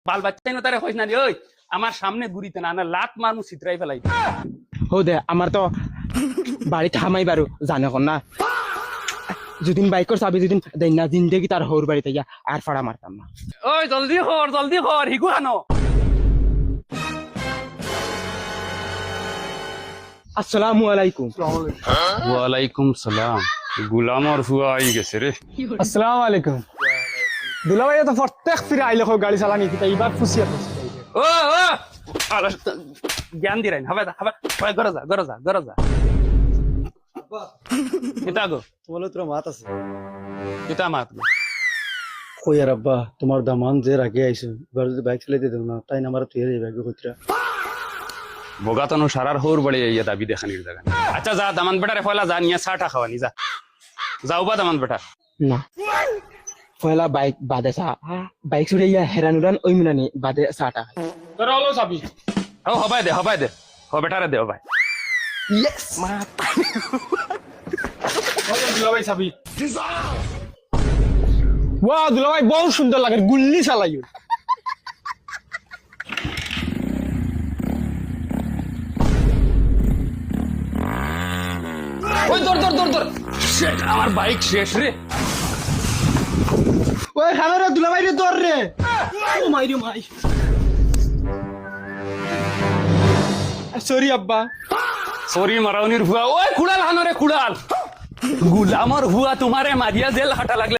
বাল বাচ্চাই না তারে কইস না ওই আমার সামনে ঘুরিতে না লাত মারমু ছিতরাই ফেলাই। হো দে আমার তো বাড়ি থামাই বারু জানে কোন না যেদিন বাইকর চাবি যেদিন দেই না জিন্দেগি তার হৌর বাড়িতে গিয়া আর ফাড়া মারতাম না। ওই জলদি কর হিগু আনো। আসসালামু আলাইকুম। ওয়ালাইকুম সালাম। গুলামর ফুয়া আই গেছে রে। আসসালামু আলাইকুম। দুলাভাই তো প্রত্যেক ফিরে আইলে গাড়ি চালানি এইবার ফুসিয়া ও ও জ্ঞান দিরাইন হবে হবে গরজা এটা গো তোমার তোর মাত আছে এটা মাত কই আর আব্বা তোমার দামান যে রাগে আইছো এবার যদি বাইক চালাইতে দেও না তাই না আমার তুই এই বাইক কইতরা বগাতনো সারার হোর বড়ে ইয়া দাবি দেখানির জায়গা। আচ্ছা যা দামান বেটারে ফয়লা যা নিয়ে চাটা খাওয়ানি যা যাও বা দামান বেটা না পয়লা বাইক বাদে চা বাইক ছুড়ে ইয়া হেরান উড়ান ওই মিনানি বাদে চাটা তোরা হলো চাবি। ও হবাই দে হ বেটারে দে ভাই। ইয়েস মা দুলাভাই চাবি। ওয়া দুলাভাই বহুত সুন্দর লাগে গুল্লি চালাইও। ওই দর শেট আমার বাইক শেষ রে। ওই খানারে দুলাভাই রে দর রে। ও মাই রে মাই। সরি আব্বা। সরি মারাউনির ভুয়া। ওই খুড়াল হানো রে খুড়াল গুলামর ভুয়া তোমারে মারিয়া জেল হাঁটা লাগলে